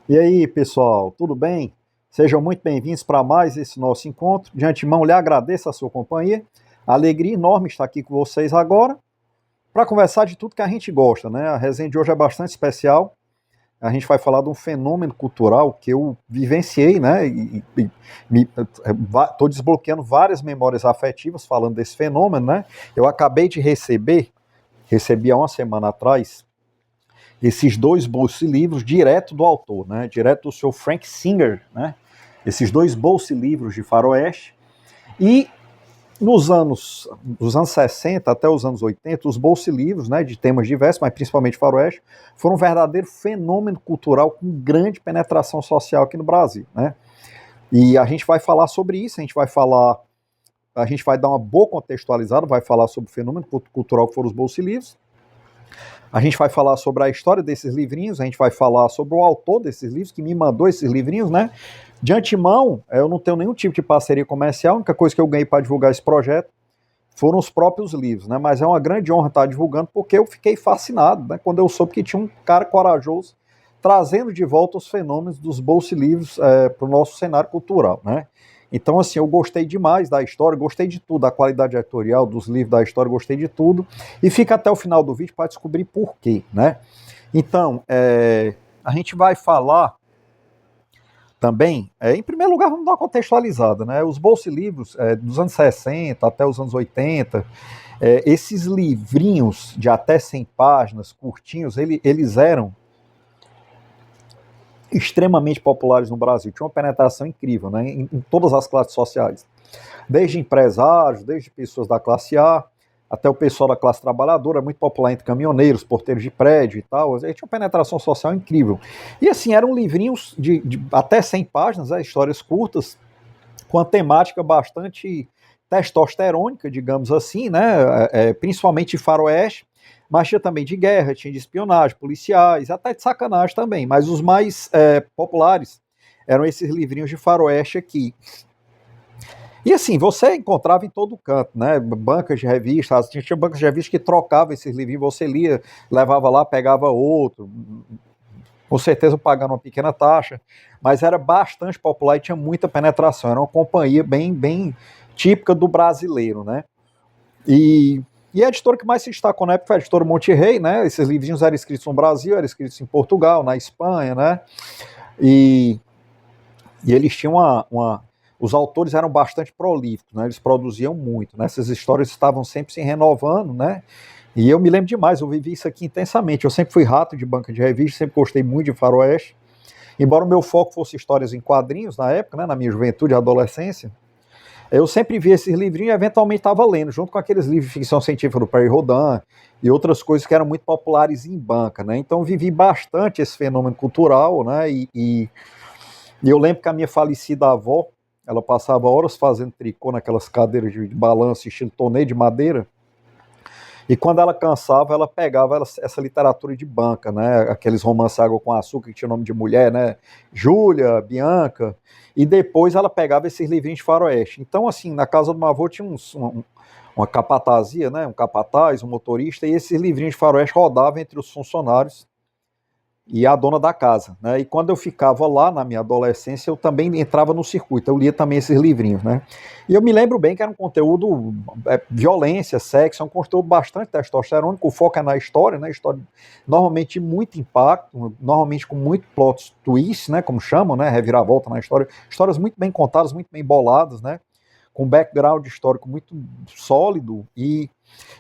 E aí, pessoal, tudo bem? Sejam muito bem-vindos para mais esse nosso encontro. De antemão, lhe agradeço a sua companhia. Alegria enorme estar aqui com vocês agora para conversar de tudo que a gente gosta, né? A resenha de hoje é bastante especial. A gente vai falar de um fenômeno cultural que eu vivenciei, né? Estou desbloqueando várias memórias afetivas falando desse fenômeno, né? Eu acabei de recebi há uma semana atrás, esses dois bolsa-livros direto do autor, né? Direto do seu Frank Singer, né? Esses dois bolsa-livros de faroeste. E dos anos 60 até os anos 80, os bolsa-livros, né, de temas diversos, mas principalmente faroeste, foram um verdadeiro fenômeno cultural com grande penetração social aqui no Brasil, né? E a gente vai falar sobre isso, a gente vai dar uma boa contextualizada, vai falar sobre o fenômeno cultural que foram os bolsa-livros. A gente vai falar sobre a história desses livrinhos, a gente vai falar sobre o autor desses livros, que me mandou esses livrinhos, né? De antemão, eu não tenho nenhum tipo de parceria comercial, a única coisa que eu ganhei para divulgar esse projeto foram os próprios livros, né? Mas é uma grande honra estar divulgando, porque eu fiquei fascinado, né? Quando eu soube que tinha um cara corajoso trazendo de volta os fenômenos dos bolsa-livros para o nosso cenário cultural, né? Então, assim, eu gostei demais da história, gostei de tudo, da qualidade editorial, dos livros da história, gostei de tudo. E fica até o final do vídeo para descobrir por quê, né? Então, a gente vai falar também, em primeiro lugar, vamos dar uma contextualizada, né? Os bolsa-livros dos anos 60 até os anos 80, esses livrinhos de até 100 páginas, curtinhos, eles eram extremamente populares no Brasil, tinha uma penetração incrível, né, em todas as classes sociais, desde empresários, desde pessoas da classe A, até o pessoal da classe trabalhadora, muito popular entre caminhoneiros, porteiros de prédio e tal, tinha uma penetração social incrível. E assim, eram livrinhos de até 100 páginas, histórias curtas, com a temática bastante testosterônica, digamos assim, né, principalmente de faroeste, mas tinha também de guerra, tinha de espionagem, policiais, até de sacanagem também, mas os mais populares eram esses livrinhos de faroeste aqui. E assim, você encontrava em todo canto, né? Bancas de revistas, tinha bancas de revistas que trocavam esses livrinhos, você lia, levava lá, pegava outro, com certeza pagando uma pequena taxa, mas era bastante popular e tinha muita penetração, era uma companhia bem típica do brasileiro, né? E a editora que mais se destacou na época foi a editora Monte Rei, né? Esses livrinhos eram escritos no Brasil, eram escritos em Portugal, na Espanha, né? E, e eles tinham os autores eram bastante prolíficos, né? Eles produziam muito, né? Essas histórias estavam sempre se renovando, né? E eu me lembro demais, eu vivi isso aqui intensamente. Eu sempre fui rato de banca de revista, sempre gostei muito de faroeste. Embora o meu foco fosse histórias em quadrinhos na época, né, na minha juventude e adolescência, eu sempre via esses livrinhos e eventualmente estava lendo, junto com aqueles livros de ficção científica do Perry Rodin e outras coisas que eram muito populares em banca, né? Então vivi bastante esse fenômeno cultural, né? E eu lembro que a minha falecida avó, ela passava horas fazendo tricô naquelas cadeiras de balanço estilo tonê de madeira. E quando ela cansava, ela pegava essa literatura de banca, né? Aqueles romances Água com Açúcar que tinha nome de mulher, né? Júlia, Bianca. E depois ela pegava esses livrinhos de faroeste. Então, assim, na casa do meu avô tinha uma capatazia, né? Um capataz, um motorista, e esses livrinhos de faroeste rodavam entre os funcionários e a dona da casa, né? E quando eu ficava lá na minha adolescência, eu também entrava no circuito, eu lia também esses livrinhos, né? E eu me lembro bem que era um conteúdo violência, sexo, é um conteúdo bastante testosterônico, o foco é na história, né? História normalmente muito impacto, normalmente com muito plot twist, né? Como chamam, né? Reviravolta na história, histórias muito bem contadas, muito bem boladas, né? Com um background histórico muito sólido e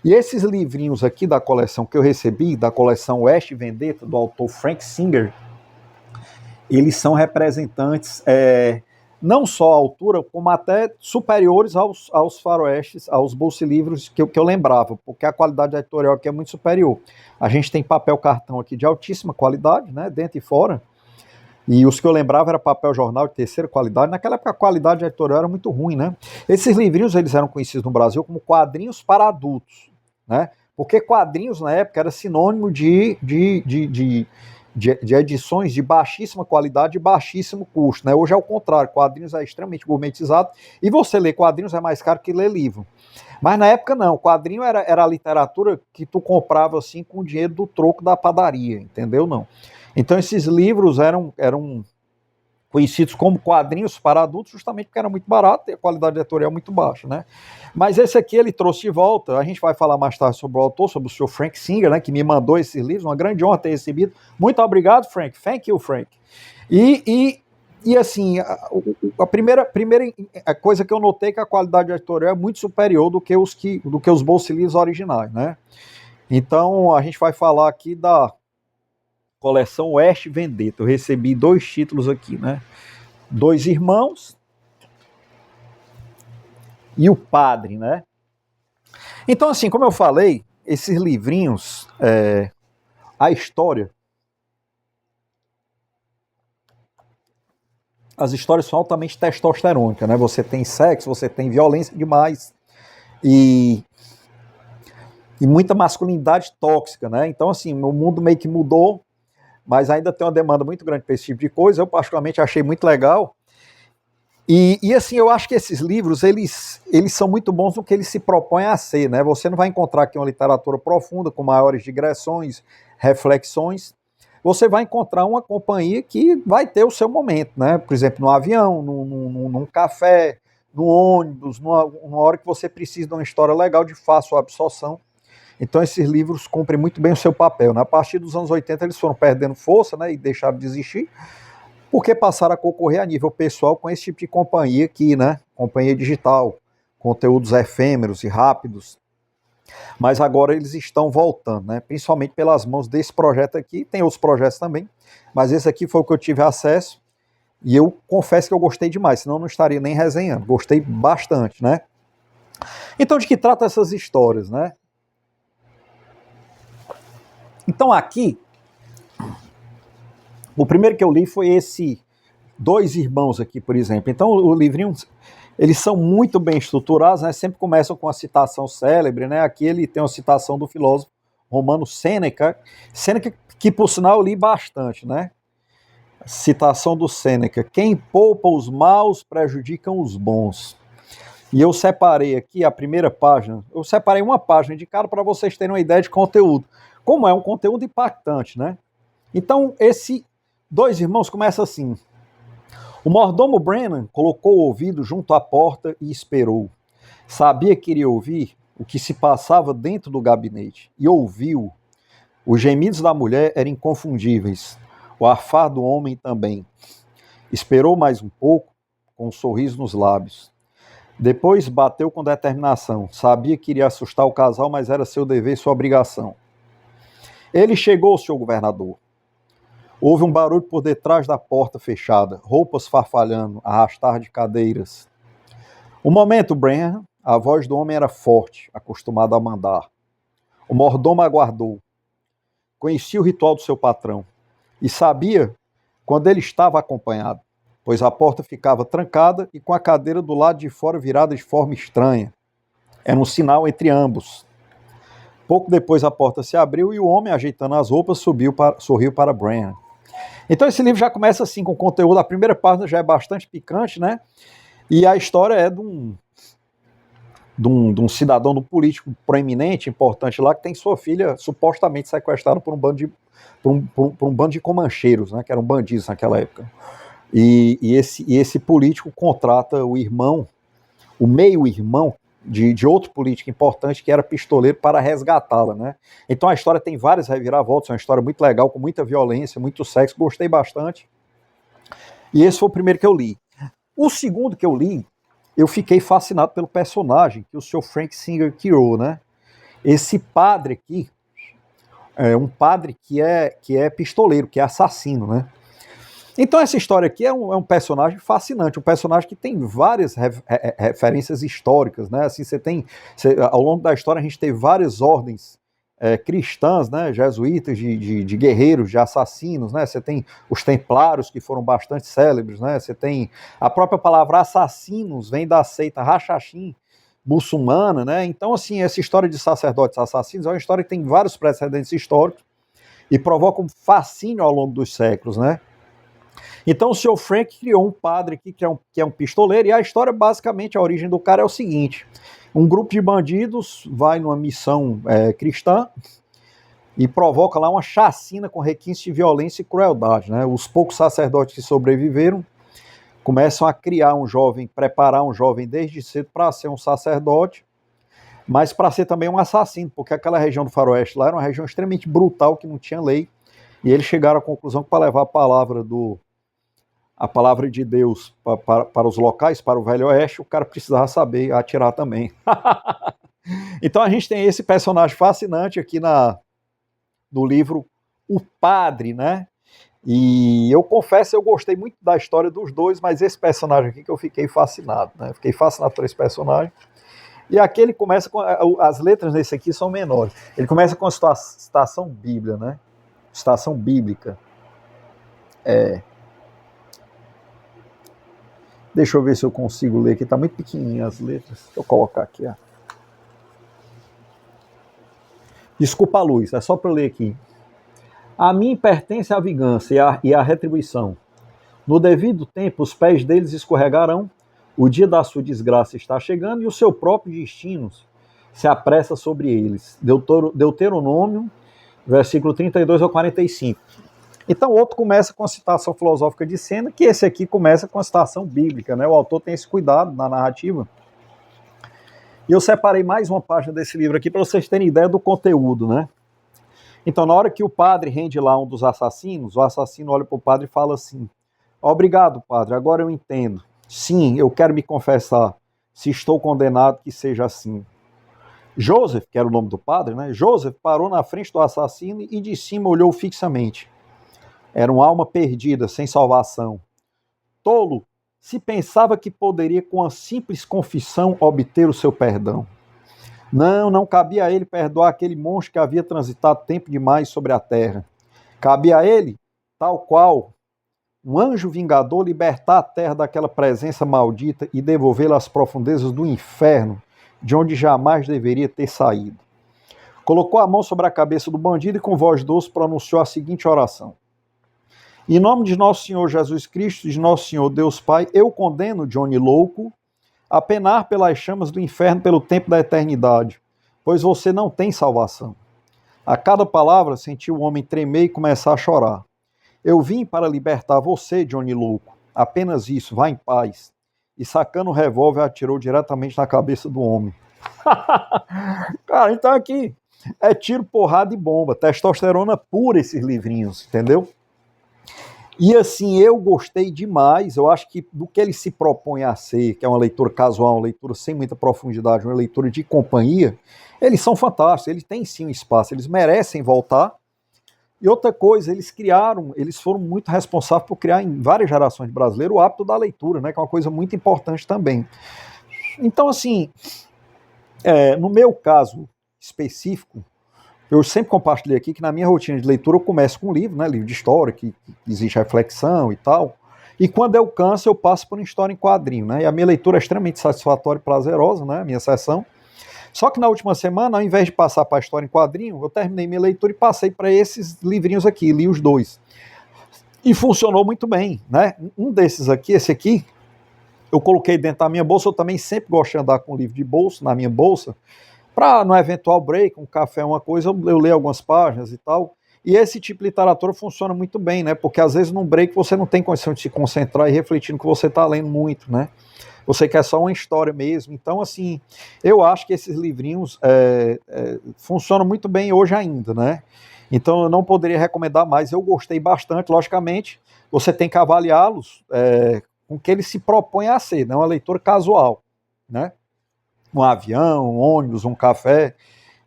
esses livrinhos aqui da coleção que eu recebi, da coleção Oeste Vendetta, do autor Frank Singer, eles são representantes não só à altura, como até superiores aos faroestes, aos bolsilivros que eu lembrava, porque a qualidade editorial aqui é muito superior. A gente tem papel cartão aqui de altíssima qualidade, né, dentro e fora, e os que eu lembrava era papel jornal de terceira qualidade. Naquela época a qualidade editorial era muito ruim, né? Esses livrinhos eles eram conhecidos no Brasil como quadrinhos para adultos, né? Porque quadrinhos na época era sinônimo de edições de baixíssima qualidade e baixíssimo custo, né? Hoje é o contrário, quadrinhos é extremamente gourmetizado e você ler quadrinhos é mais caro que ler livro. Mas na época não, o quadrinho era a literatura que tu comprava assim com o dinheiro do troco da padaria, entendeu? Não. Então esses livros eram conhecidos como quadrinhos para adultos, justamente porque era muito barato e a qualidade editorial muito baixa, né? Mas esse aqui ele trouxe de volta, a gente vai falar mais tarde sobre o autor, sobre o Sr. Frank Singer, né, que me mandou esses livros, uma grande honra ter recebido. Muito obrigado, Frank. Thank you, Frank. E assim, a primeira coisa que eu notei é que a qualidade editorial é muito superior do que os bolsa livros originais, né? Então, a gente vai falar aqui da coleção Oeste Vendetta. Eu recebi 2 títulos aqui, né? 2 Irmãos e O Padre, né? Então, assim, como eu falei, esses livrinhos, a história, as histórias são altamente testosterônicas, né? Você tem sexo, você tem violência demais e muita masculinidade tóxica, né? Então, assim, o mundo meio que mudou, mas ainda tem uma demanda muito grande para esse tipo de coisa. Eu particularmente achei muito legal. E assim, eu acho que esses livros, eles são muito bons no que eles se propõem a ser, né? Você não vai encontrar aqui uma literatura profunda, com maiores digressões, reflexões. Você vai encontrar uma companhia que vai ter o seu momento, né? Por exemplo, no avião, num café, no ônibus, numa hora que você precisa de uma história legal de fácil absorção. Então esses livros cumprem muito bem o seu papel, né? A partir dos anos 80 eles foram perdendo força, né? E deixaram de existir, porque passaram a concorrer a nível pessoal com esse tipo de companhia aqui, né? Companhia digital, conteúdos efêmeros e rápidos. Mas agora eles estão voltando, né? Principalmente pelas mãos desse projeto aqui. Tem outros projetos também, mas esse aqui foi o que eu tive acesso e eu confesso que eu gostei demais, senão eu não estaria nem resenhando. Gostei bastante, né? Então, de que trata essas histórias, né? Então aqui, o primeiro que eu li foi esse 2 Irmãos aqui, por exemplo. Então o livrinho, eles são muito bem estruturados, né? Sempre começam com uma citação célebre, né? Aqui ele tem uma citação do filósofo romano Sêneca, que por sinal eu li bastante, né? Citação do Sêneca: quem poupa os maus prejudica os bons. E eu separei aqui a primeira página, eu separei uma página de cada para vocês terem uma ideia de conteúdo. Como é um conteúdo impactante, né? Então, esse 2 Irmãos começa assim: o mordomo Brennan colocou o ouvido junto à porta e esperou. Sabia que iria ouvir o que se passava dentro do gabinete. E ouviu. Os gemidos da mulher eram inconfundíveis. O arfar do homem também. Esperou mais um pouco, com um sorriso nos lábios. Depois bateu com determinação. Sabia que iria assustar o casal, mas era seu dever e sua obrigação. Ele chegou, senhor governador. Houve um barulho por detrás da porta fechada, roupas farfalhando, arrastar de cadeiras. Um momento, Brennan. A voz do homem era forte, acostumado a mandar. O mordomo aguardou. Conhecia o ritual do seu patrão e sabia quando ele estava acompanhado, pois a porta ficava trancada e com a cadeira do lado de fora virada de forma estranha. Era um sinal entre ambos. Pouco depois a porta se abriu e o homem, ajeitando as roupas, sorriu para Brennan. Então esse livro já começa assim com conteúdo. A primeira página já é bastante picante, né? E a história é de um cidadão, de um político proeminente, importante lá, que tem sua filha supostamente sequestrada por um bando de comancheiros, né? Que eram bandidos naquela época. E esse político contrata o irmão, o meio-irmão de outro político importante que era pistoleiro para resgatá-la, né? Então a história tem várias reviravoltas, é uma história muito legal, com muita violência, muito sexo, gostei bastante. E esse foi o primeiro que eu li. O segundo que eu li, eu fiquei fascinado pelo personagem que o Sr. Frank Singer criou, né? Esse padre aqui é um padre que é pistoleiro, que é assassino, né? Então essa história aqui é um personagem fascinante, um personagem que tem várias referências históricas, né? Assim, ao longo da história a gente teve várias ordens cristãs, né? Jesuítas de guerreiros, de assassinos, né? Você tem os templários, que foram bastante célebres, né? Você tem a própria palavra assassinos, vem da seita Rachachim muçulmana, né? Então, assim, essa história de sacerdotes assassinos é uma história que tem vários precedentes históricos e provoca um fascínio ao longo dos séculos, né? Então o Sr. Frank criou um padre aqui que é um pistoleiro, e a história, basicamente, a origem do cara é o seguinte: um grupo de bandidos vai numa missão cristã e provoca lá uma chacina com requintes de violência e crueldade, né? Os poucos sacerdotes que sobreviveram começam a criar um jovem, preparar um jovem desde cedo para ser um sacerdote, mas para ser também um assassino, porque aquela região do Faroeste lá era uma região extremamente brutal, que não tinha lei, e eles chegaram à conclusão que para levar a palavra de Deus para os locais, para o Velho Oeste, o cara precisava saber atirar também. Então a gente tem esse personagem fascinante aqui no livro O Padre, né? E eu confesso, eu gostei muito da história dos dois, mas esse personagem aqui que eu fiquei fascinado, né? Fiquei fascinado por esse personagem. E aqui ele começa com. As letras nesse aqui são menores. Ele começa com a citação bíblica, né? Citação bíblica. Deixa eu ver se eu consigo ler aqui. Tá muito pequenininha as letras. Deixa eu colocar aqui, ó. Desculpa a luz, é só para eu ler aqui. A mim pertence a vingança e a retribuição. No devido tempo, os pés deles escorregarão, o dia da sua desgraça está chegando e o seu próprio destino se apressa sobre eles. Deuteronômio, versículo 32 ao 45. Então, o outro começa com a citação filosófica de Sêneca, que esse aqui começa com a citação bíblica, né? O autor tem esse cuidado na narrativa. E eu separei mais uma página desse livro aqui para vocês terem ideia do conteúdo, né? Então, na hora que o padre rende lá um dos assassinos, o assassino olha para o padre e fala assim: obrigado, padre, agora eu entendo. Sim, eu quero me confessar. Se estou condenado, que seja assim. Joseph, que era o nome do padre, né? Joseph parou na frente do assassino e de cima olhou fixamente. Era uma alma perdida, sem salvação. Tolo, se pensava que poderia, com a simples confissão, obter o seu perdão. Não cabia a ele perdoar aquele monstro que havia transitado tempo demais sobre a terra. Cabia a ele, tal qual um anjo vingador, libertar a terra daquela presença maldita e devolvê-la às profundezas do inferno, de onde jamais deveria ter saído. Colocou a mão sobre a cabeça do bandido e com voz doce pronunciou a seguinte oração: em nome de nosso Senhor Jesus Cristo, de nosso Senhor Deus Pai, eu condeno Johnny Louco a penar pelas chamas do inferno pelo tempo da eternidade, pois você não tem salvação. A cada palavra senti o homem tremer e começar a chorar. Eu vim para libertar você, Johnny Louco. Apenas isso, vá em paz. E sacando o revólver, atirou diretamente na cabeça do homem. Cara, então aqui é tiro, porrada e bomba. Testosterona pura esses livrinhos, entendeu? E assim, eu gostei demais. Eu acho que do que ele se propõe a ser, que é uma leitura casual, uma leitura sem muita profundidade, uma leitura de companhia, eles são fantásticos, eles têm sim um espaço, eles merecem voltar. E outra coisa, eles foram muito responsáveis por criar em várias gerações de brasileiros o hábito da leitura, né, que é uma coisa muito importante também. Então, assim, no meu caso específico, eu sempre compartilhei aqui que na minha rotina de leitura eu começo com um livro, né, livro de história, que existe reflexão e tal, e quando eu canso eu passo por uma história em quadrinho, né, e a minha leitura é extremamente satisfatória e prazerosa, né, a minha sessão. Só que na última semana, ao invés de passar para a história em quadrinho, eu terminei minha leitura e passei para esses livrinhos aqui, li os dois. E funcionou muito bem, né? Um desses aqui, esse aqui, eu coloquei dentro da minha bolsa. Eu também sempre gosto de andar com livro de bolso na minha bolsa, para no eventual break, um café, uma coisa, eu leio algumas páginas e tal. E esse tipo de literatura funciona muito bem, né? Porque às vezes num break você não tem condição de se concentrar e refletir no que você está lendo muito, né? Você quer só uma história mesmo. Então, assim, eu acho que esses livrinhos funcionam muito bem hoje ainda, né? Então, eu não poderia recomendar mais. Eu gostei bastante. Logicamente, você tem que avaliá-los com o que ele se propõe a ser, não uma leitura casual, né? Um avião, um ônibus, um café.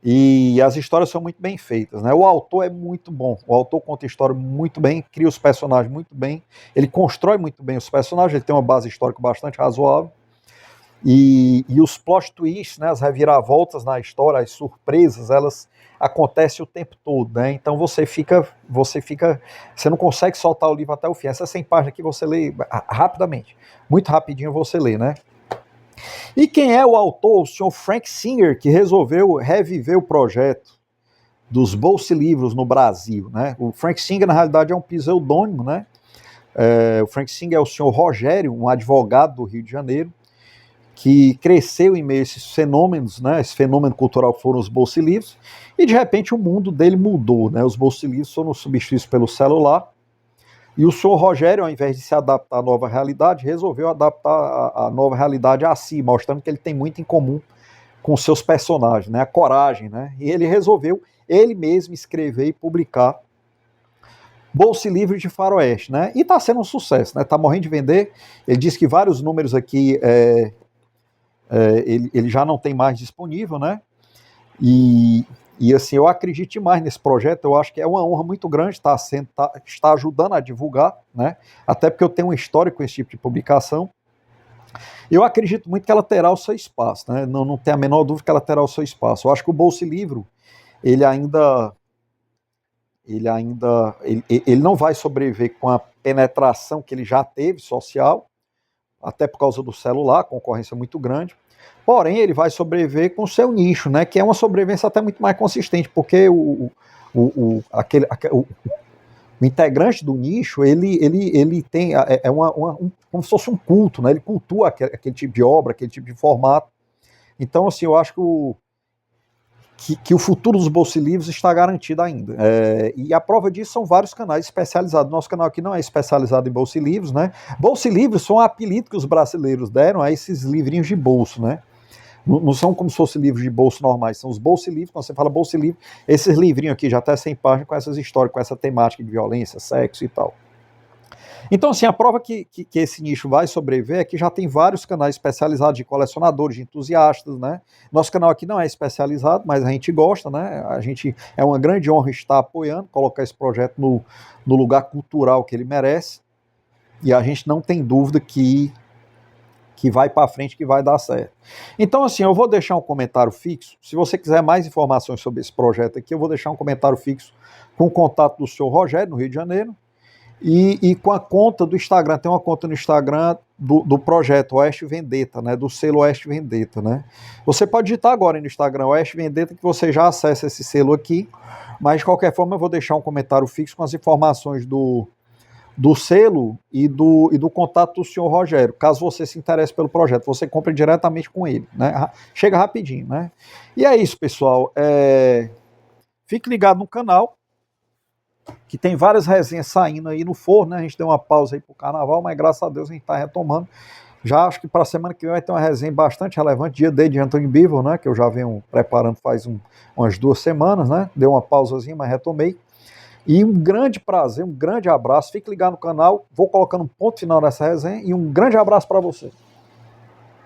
E as histórias são muito bem feitas, né? O autor é muito bom. O autor conta a história muito bem, cria os personagens muito bem, ele constrói muito bem os personagens, ele tem uma base histórica bastante razoável. E os plot twists, né, as reviravoltas na história, as surpresas, elas acontecem o tempo todo, né? Então você não consegue soltar o livro até o fim. Essas 100 páginas aqui você lê rapidamente, muito rapidinho você lê, né? E quem é o autor? O senhor Frank Singer, que resolveu reviver o projeto dos bolsilivros no Brasil, né? O Frank Singer, na realidade, é um pseudônimo, né? O Frank Singer é o senhor Rogério, um advogado do Rio de Janeiro, que cresceu em meio a esses fenômenos, né, esse fenômeno cultural que foram os bolsilivros, e de repente o mundo dele mudou, né, os bolsilivros foram substituídos pelo celular, e o senhor Rogério, ao invés de se adaptar à nova realidade, resolveu adaptar a nova realidade a si, mostrando que ele tem muito em comum com seus personagens, né, a coragem, né, e ele resolveu ele mesmo escrever e publicar Bolsilivro de Faroeste, né, e está sendo um sucesso, né, está morrendo de vender. Ele disse que vários números aqui ele já não tem mais disponível, né? E assim, eu acredito demais nesse projeto, eu acho que é uma honra muito grande estar ajudando a divulgar, né? Até porque eu tenho um histórico com esse tipo de publicação. Eu acredito muito que ela terá o seu espaço, né? Não tem a menor dúvida que ela terá o seu espaço. Eu acho que o Bolsilivro, ele não vai sobreviver com a penetração que ele já teve social, até por causa do celular, concorrência muito grande. Porém, ele vai sobreviver com o seu nicho, né? Que é uma sobrevivência até muito mais consistente, porque o integrante do nicho, ele tem como se fosse um culto, né? Ele cultua aquele tipo de obra, aquele tipo de formato. Então, assim, eu acho que o futuro dos bolsilivros está garantido ainda. E a prova disso são vários canais especializados. Nosso canal aqui não é especializado em bolsilivros, né? Bolsilivros são um apelido que os brasileiros deram a esses livrinhos de bolso, né? Não são como se fossem livros de bolso normais, são os bolsilivros. Quando você fala bolsilivro, esses livrinhos aqui já até 100 páginas com essas histórias, com essa temática de violência, sexo e tal. Então, assim, a prova que esse nicho vai sobreviver é que já tem vários canais especializados de colecionadores, de entusiastas, né? Nosso canal aqui não é especializado, mas a gente gosta, né? É uma grande honra estar apoiando, colocar esse projeto no lugar cultural que ele merece, e a gente não tem dúvida que vai para frente, que vai dar certo. Então, assim, eu vou deixar um comentário fixo. Se você quiser mais informações sobre esse projeto aqui, eu vou deixar um comentário fixo com o contato do senhor Rogério, no Rio de Janeiro, e com a conta do Instagram. Tem uma conta no Instagram do projeto Oeste Vendetta, né, do selo Oeste Vendetta, né. Você pode digitar agora no Instagram Oeste Vendetta, que você já acessa esse selo aqui, mas de qualquer forma eu vou deixar um comentário fixo com as informações do selo e do contato do senhor Rogério, caso você se interesse pelo projeto, você compra diretamente com ele, né? Chega rapidinho, né? E é isso, pessoal. Fique ligado no canal, que tem várias resenhas saindo aí no forno, né? A gente deu uma pausa aí pro carnaval, mas graças a Deus a gente tá retomando. Já acho que para a semana que vem vai ter uma resenha bastante relevante, dia D de Anthony Beevor, né? Que eu já venho preparando faz umas 2 semanas, né? Deu uma pausazinha, mas retomei. E um grande prazer, um grande abraço. Fique ligado no canal. Vou colocando um ponto final nessa resenha. E um grande abraço para você.